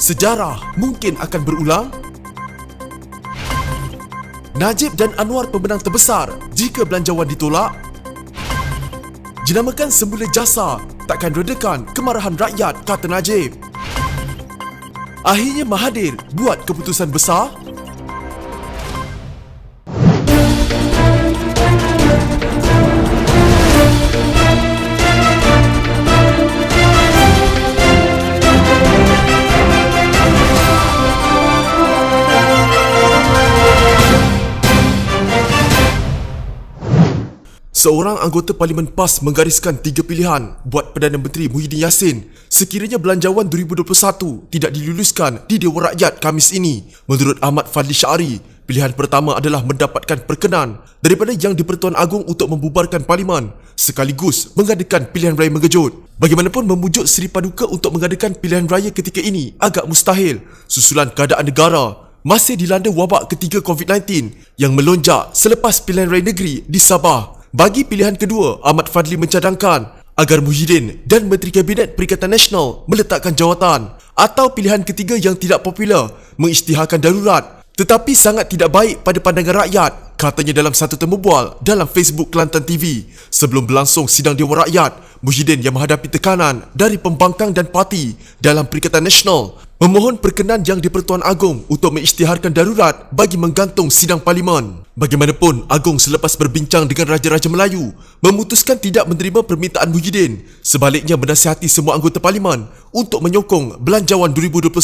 Sejarah mungkin akan berulang? Najib dan Anwar pemenang terbesar jika belanjawan ditolak? Dinamakan semula jasa takkan redakan kemarahan rakyat, kata Najib. Akhirnya Mahathir buat keputusan besar? Seorang anggota Parlimen PAS menggariskan 3 pilihan buat Perdana Menteri Muhyiddin Yassin sekiranya belanjawan 2021 tidak diluluskan di Dewan Rakyat Khamis ini. Menurut Ahmad Fadli Syari, pilihan pertama adalah mendapatkan perkenan daripada Yang di-Pertuan Agong untuk membubarkan Parlimen sekaligus mengadakan pilihan raya mengejut. Bagaimanapun memujuk Seri Paduka untuk mengadakan pilihan raya ketika ini agak mustahil susulan keadaan negara masih dilanda wabak ketiga COVID-19 yang melonjak selepas pilihan raya negeri di Sabah. Bagi pilihan kedua, Ahmad Fadli mencadangkan agar Muhyiddin dan Menteri Kabinet Perikatan Nasional meletakkan jawatan, atau pilihan ketiga yang tidak popular, mengisytiharkan darurat tetapi sangat tidak baik pada pandangan rakyat, katanya dalam satu temu bual dalam Facebook Kelantan TV. Sebelum berlangsung sidang Dewan Rakyat, Muhyiddin yang menghadapi tekanan dari pembangkang dan parti dalam Perikatan Nasional memohon perkenan Yang di-Pertuan Agong untuk mengisytiharkan darurat bagi menggantung sidang Parlimen. Bagaimanapun, Agong selepas berbincang dengan Raja-Raja Melayu memutuskan tidak menerima permintaan Muhyiddin, sebaliknya menasihati semua anggota Parlimen untuk menyokong belanjawan 2021.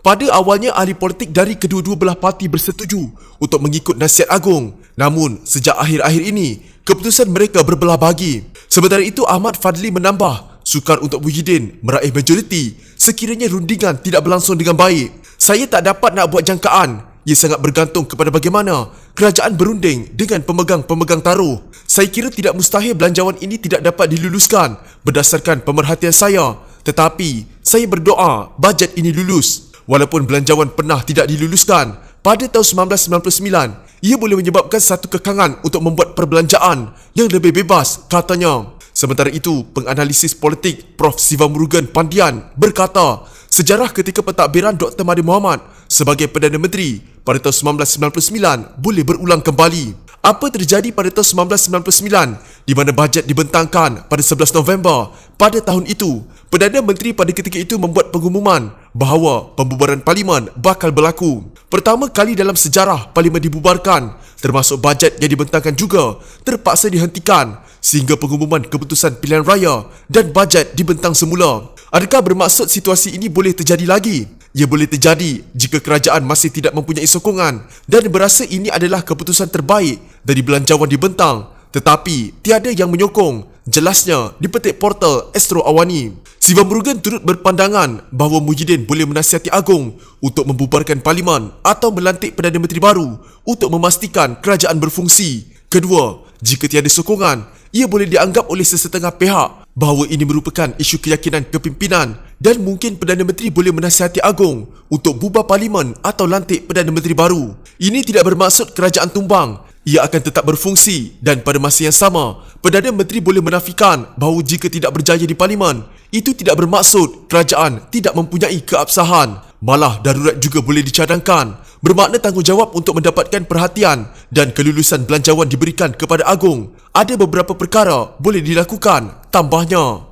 Pada awalnya, ahli politik dari kedua-dua belah parti bersetuju untuk mengikut nasihat Agong. Namun, sejak akhir-akhir ini, keputusan mereka berbelah bagi. Sementara itu, Ahmad Fadli menambah sukar untuk Muhyiddin meraih majoriti sekiranya rundingan tidak berlangsung dengan baik. Saya tak dapat nak buat jangkaan. Ia sangat bergantung kepada bagaimana kerajaan berunding dengan pemegang-pemegang taruh. Saya kira tidak mustahil belanjawan ini tidak dapat diluluskan berdasarkan pemerhatian saya. Tetapi, saya berdoa bajet ini lulus. Walaupun belanjawan pernah tidak diluluskan pada tahun 1999, ia boleh menyebabkan satu kekangan untuk membuat perbelanjaan yang lebih bebas, katanya. Sementara itu, penganalisis politik Prof. Sivamurugan Pandian berkata, sejarah ketika pentadbiran Dr. Mahathir Mohamad sebagai Perdana Menteri pada tahun 1999 boleh berulang kembali. Apa terjadi pada tahun 1999 di mana bajet dibentangkan pada 11 November pada tahun itu? Perdana Menteri pada ketika itu membuat pengumuman bahawa pembubaran Parlimen bakal berlaku. Pertama kali dalam sejarah Parlimen dibubarkan, termasuk bajet yang dibentangkan juga terpaksa dihentikan sehingga pengumuman keputusan pilihan raya dan bajet dibentang semula. Adakah bermaksud situasi ini boleh terjadi lagi? Ia boleh terjadi jika kerajaan masih tidak mempunyai sokongan dan berasa ini adalah keputusan terbaik dari belanjawan dibentang tetapi tiada yang menyokong, jelasnya dipetik portal Astro Awani. Sivamurugan turut berpandangan bahawa Muhyiddin boleh menasihati Agong untuk membubarkan Parlimen atau melantik Perdana Menteri baru untuk memastikan kerajaan berfungsi. Kedua, jika tiada sokongan, ia boleh dianggap oleh sesetengah pihak bahawa ini merupakan isu keyakinan kepimpinan dan mungkin Perdana Menteri boleh menasihati Agong untuk bubar Parlimen atau lantik Perdana Menteri baru. Ini tidak bermaksud kerajaan tumbang. Ia akan tetap berfungsi dan pada masa yang sama, Perdana Menteri boleh menafikan bahawa jika tidak berjaya di Parlimen, itu tidak bermaksud kerajaan tidak mempunyai keabsahan. Malah darurat juga boleh dicadangkan, bermakna tanggungjawab untuk mendapatkan perhatian dan kelulusan belanjawan diberikan kepada Agong. Ada beberapa perkara boleh dilakukan, tambahnya.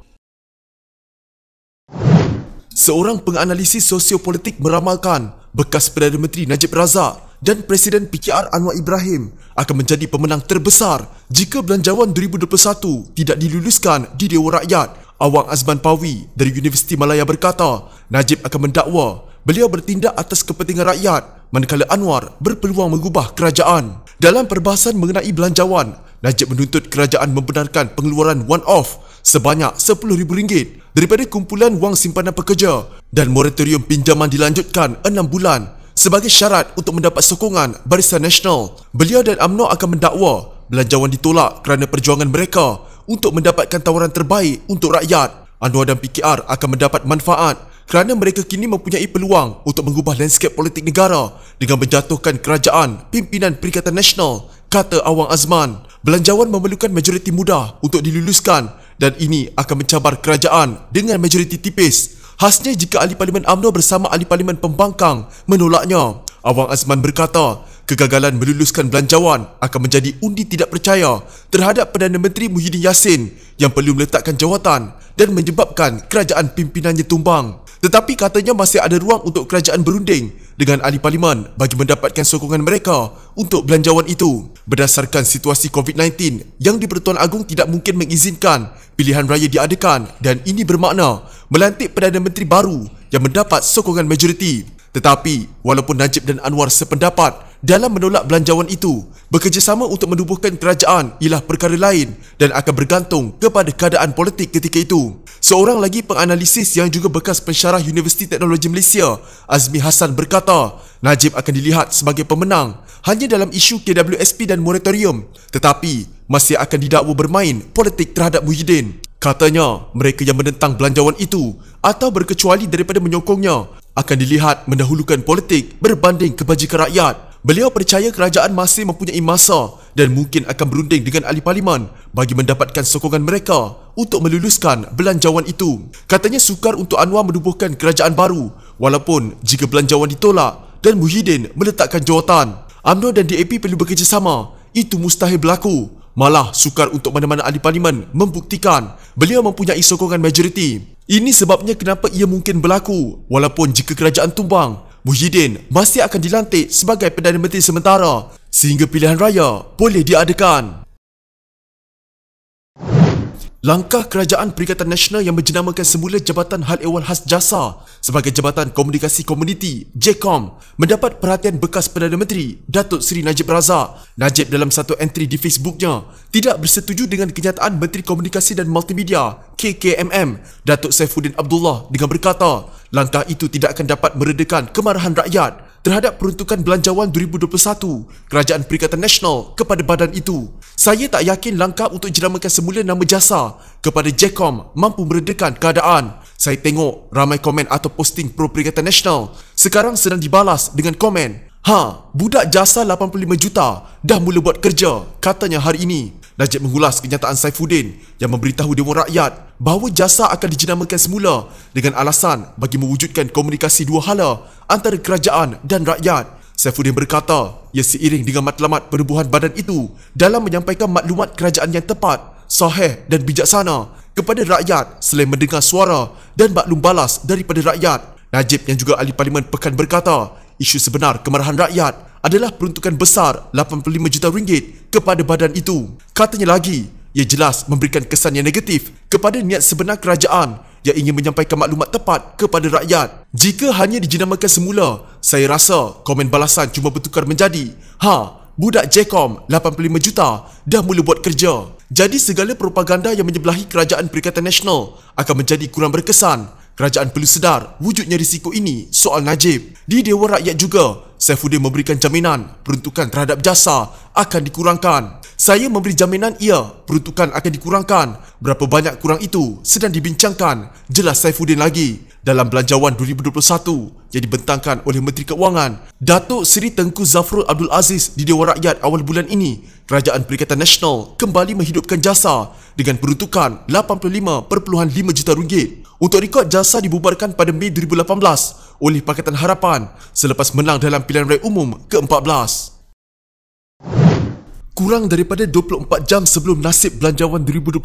Seorang penganalisis sosiopolitik meramalkan bekas Perdana Menteri Najib Razak dan Presiden PKR Anwar Ibrahim akan menjadi pemenang terbesar jika belanjawan 2021 tidak diluluskan di Dewan Rakyat. Awang Azman Pawi dari Universiti Malaya berkata, Najib akan mendakwa beliau bertindak atas kepentingan rakyat manakala Anwar berpeluang mengubah kerajaan. Dalam perbahasan mengenai belanjawan, Najib menuntut kerajaan membenarkan pengeluaran one-off sebanyak RM10,000 daripada kumpulan wang simpanan pekerja dan moratorium pinjaman dilanjutkan 6 bulan sebagai syarat untuk mendapat sokongan Barisan Nasional. Beliau dan UMNO akan mendakwa belanjawan ditolak kerana perjuangan mereka untuk mendapatkan tawaran terbaik untuk rakyat. Anwar dan PKR akan mendapat manfaat kerana mereka kini mempunyai peluang untuk mengubah lanskap politik negara dengan menjatuhkan kerajaan pimpinan Perikatan Nasional, kata Awang Azman. Belanjawan memerlukan majoriti mudah untuk diluluskan dan ini akan mencabar kerajaan dengan majoriti tipis. Khasnya jika Ahli Parlimen UMNO bersama Ahli Parlimen Pembangkang menolaknya. Awang Azman berkata, kegagalan meluluskan belanjawan akan menjadi undi tidak percaya terhadap Perdana Menteri Muhyiddin Yassin yang perlu meletakkan jawatan dan menyebabkan kerajaan pimpinannya tumbang. Tetapi katanya masih ada ruang untuk kerajaan berunding dengan Ahli Parlimen bagi mendapatkan sokongan mereka untuk belanjawan itu. Berdasarkan situasi COVID-19 yang di Pertuan Agong tidak mungkin mengizinkan pilihan raya diadakan dan ini bermakna melantik Perdana Menteri baru yang mendapat sokongan majoriti. Tetapi, walaupun Najib dan Anwar sependapat dalam menolak belanjawan itu, bekerjasama untuk menubuhkan kerajaan ialah perkara lain dan akan bergantung kepada keadaan politik ketika itu. Seorang lagi penganalisis yang juga bekas pensyarah Universiti Teknologi Malaysia, Azmi Hassan berkata, Najib akan dilihat sebagai pemenang hanya dalam isu KWSP dan moratorium, tetapi masih akan didakwa bermain politik terhadap Muhyiddin. Katanya, mereka yang menentang belanjawan itu atau berkecuali daripada menyokongnya akan dilihat mendahulukan politik berbanding kebajikan rakyat. Beliau percaya kerajaan masih mempunyai masa dan mungkin akan berunding dengan Ahli Parlimen bagi mendapatkan sokongan mereka untuk meluluskan belanjawan itu. Katanya sukar untuk Anwar menubuhkan kerajaan baru walaupun jika belanjawan ditolak dan Muhyiddin meletakkan jawatan. UMNO dan DAP perlu bekerjasama. Itu mustahil berlaku. Malah sukar untuk mana-mana Ahli Parlimen membuktikan beliau mempunyai sokongan majoriti. Ini sebabnya kenapa ia mungkin berlaku. Walaupun jika kerajaan tumbang, Muhyiddin masih akan dilantik sebagai Perdana Menteri sementara sehingga pilihan raya boleh diadakan. Langkah Kerajaan Perikatan Nasional yang menjenamakan semula Jabatan Hal Ehwal Khas Jasa sebagai Jabatan Komunikasi Komuniti JKOM mendapat perhatian bekas Perdana Menteri Datuk Seri Najib Razak. Najib dalam satu entry di Facebooknya tidak bersetuju dengan kenyataan Menteri Komunikasi dan Multimedia KKMM Datuk Saifuddin Abdullah dengan berkata, langkah itu tidak akan dapat meredakan kemarahan rakyat terhadap peruntukan belanjawan 2021 Kerajaan Perikatan Nasional kepada badan itu. Saya tak yakin langkah untuk jenamakan semula nama jasa kepada JKOM mampu meredakan keadaan. Saya tengok ramai komen atau posting pro Perikatan Nasional sekarang sedang dibalas dengan komen, budak jasa 85 juta dah mula buat kerja, katanya hari ini. Najib mengulas kenyataan Saifuddin yang memberitahu Dewan Rakyat bahawa jasa akan dijenamakan semula dengan alasan bagi mewujudkan komunikasi dua hala antara kerajaan dan rakyat. Saifuddin berkata, ia seiring dengan matlamat penubuhan badan itu dalam menyampaikan maklumat kerajaan yang tepat, sahih dan bijaksana kepada rakyat selain mendengar suara dan maklum balas daripada rakyat. Najib yang juga Ahli Parlimen Pekan berkata, isu sebenar kemarahan rakyat adalah peruntukan besar RM85 juta kepada badan itu. Katanya lagi, ia jelas memberikan kesan yang negatif kepada niat sebenar kerajaan yang ingin menyampaikan maklumat tepat kepada rakyat. Jika hanya dijenamakan semula, saya rasa komen balasan cuma bertukar menjadi, budak JKOM 85 juta dah mula buat kerja. Jadi segala propaganda yang menyebelahi Kerajaan Perikatan Nasional akan menjadi kurang berkesan. Kerajaan perlu sedar wujudnya risiko ini soal Najib. Di Dewan Rakyat juga, Saifuddin memberikan jaminan peruntukan terhadap jasa akan dikurangkan. Saya memberi jaminan peruntukan akan dikurangkan. Berapa banyak kurang itu sedang dibincangkan, jelas Saifuddin lagi. Dalam belanjawan 2021 yang dibentangkan oleh Menteri Keuangan Datuk Seri Tengku Zafrul Abdul Aziz di Dewan Rakyat awal bulan ini, Kerajaan Perikatan Nasional kembali menghidupkan jasa dengan peruntukan RM85.5 juta. Untuk rekod, jasa dibubarkan pada Mei 2018 oleh Pakatan Harapan selepas menang dalam pilihan raya umum ke-14. Kurang daripada 24 jam sebelum nasib belanjawan 2021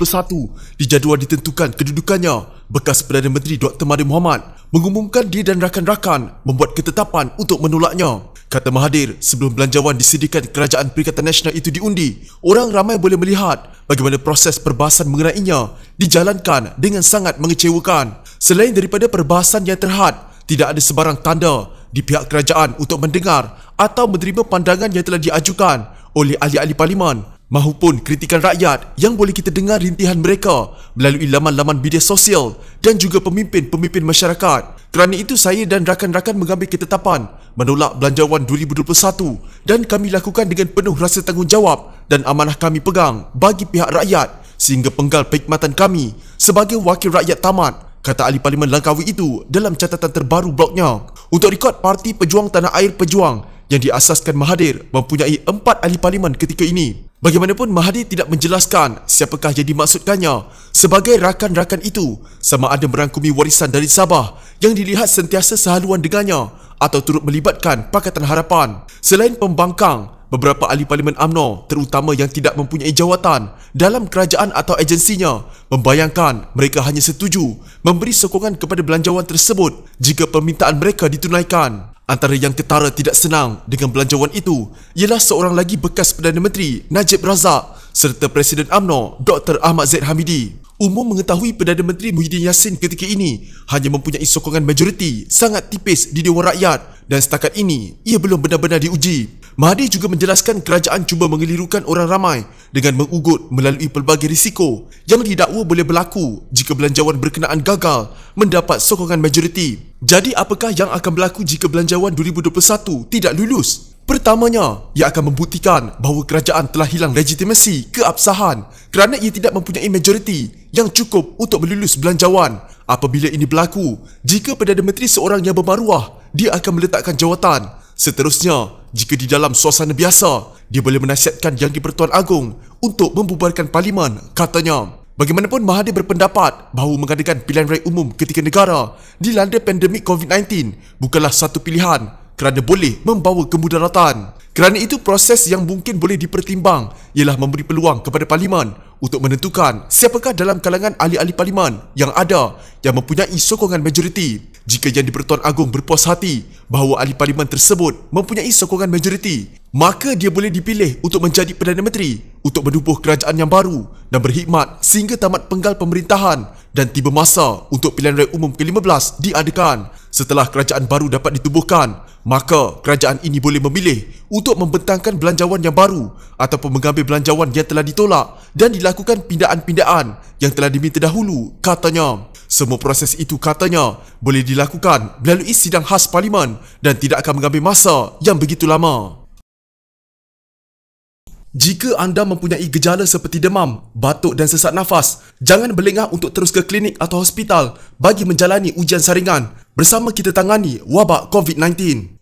dijadual ditentukan kedudukannya, bekas Perdana Menteri Dr. Mahathir Mohamad mengumumkan dia dan rakan-rakan membuat ketetapan untuk menolaknya. Kata Mahathir, sebelum belanjawan disediakan Kerajaan Perikatan Nasional itu diundi, orang ramai boleh melihat bagaimana proses perbahasan mengenainya dijalankan dengan sangat mengecewakan. Selain daripada perbahasan yang terhad, tidak ada sebarang tanda di pihak kerajaan untuk mendengar atau menerima pandangan yang telah diajukan oleh ahli-ahli parlimen mahupun kritikan rakyat yang boleh kita dengar rintihan mereka melalui laman-laman media sosial dan juga pemimpin-pemimpin masyarakat. Kerana itu saya dan rakan-rakan mengambil ketetapan menolak belanjawan 2021 dan kami lakukan dengan penuh rasa tanggungjawab dan amanah kami pegang bagi pihak rakyat sehingga penggal perkhidmatan kami sebagai wakil rakyat tamat, kata Ahli Parlimen Langkawi itu dalam catatan terbaru blognya. Untuk rekod, Parti Pejuang Tanah Air Pejuang yang diasaskan Mahathir mempunyai 4 ahli parlimen ketika ini. Bagaimanapun, Mahathir tidak menjelaskan siapakah yang dimaksudkannya sebagai rakan-rakan itu, sama ada merangkumi warisan dari Sabah yang dilihat sentiasa sehaluan dengannya atau turut melibatkan Pakatan Harapan. Selain pembangkang, beberapa ahli parlimen UMNO, terutama yang tidak mempunyai jawatan dalam kerajaan atau agensinya, membayangkan mereka hanya setuju memberi sokongan kepada belanjawan tersebut jika permintaan mereka ditunaikan. Antara yang ketara tidak senang dengan belanjawan itu ialah seorang lagi bekas Perdana Menteri Najib Razak serta Presiden UMNO Dr. Ahmad Zaid Hamidi. Umum mengetahui Perdana Menteri Muhyiddin Yassin ketika ini hanya mempunyai sokongan majoriti sangat tipis di Dewan Rakyat dan setakat ini ia belum benar-benar diuji. Mahathir juga menjelaskan kerajaan cuba mengelirukan orang ramai dengan mengugut melalui pelbagai risiko yang didakwa boleh berlaku jika belanjawan berkenaan gagal mendapat sokongan majoriti. Jadi apakah yang akan berlaku jika belanjawan 2021 tidak lulus? Pertamanya, ia akan membuktikan bahawa kerajaan telah hilang legitimasi keabsahan kerana ia tidak mempunyai majoriti yang cukup untuk melulus belanjawan. Apabila ini berlaku, jika Perdana Menteri seorang yang bermaruah, dia akan meletakkan jawatan. Seterusnya, jika di dalam suasana biasa, dia boleh menasihatkan Yang di-Pertuan Agong untuk membubarkan parlimen, katanya. Bagaimanapun, Mahathir berpendapat bahawa mengadakan pilihan raya umum ketika negara dilanda pandemik COVID-19 bukanlah satu pilihan kerana boleh membawa kemudaratan. Kerana itu, proses yang mungkin boleh dipertimbang ialah memberi peluang kepada parlimen untuk menentukan siapakah dalam kalangan ahli-ahli parlimen yang ada yang mempunyai sokongan majoriti. Jika Yang di-Pertuan Agong berpuas hati bahawa ahli parlimen tersebut mempunyai sokongan majoriti, maka dia boleh dipilih untuk menjadi Perdana Menteri untuk menubuh kerajaan yang baru dan berkhidmat sehingga tamat penggal pemerintahan dan tiba masa untuk pilihan raya umum ke-15 diadakan. Setelah kerajaan baru dapat ditubuhkan, maka kerajaan ini boleh memilih untuk membentangkan belanjawan yang baru ataupun mengambil belanjawan yang telah ditolak dan dilakukan pindaan-pindaan yang telah diminta dahulu, katanya. Semua proses itu, katanya, boleh dilakukan melalui sidang khas parlimen dan tidak akan mengambil masa yang begitu lama. Jika anda mempunyai gejala seperti demam, batuk dan sesak nafas, jangan berlengah untuk terus ke klinik atau hospital bagi menjalani ujian saringan. Bersama kita tangani wabak COVID-19.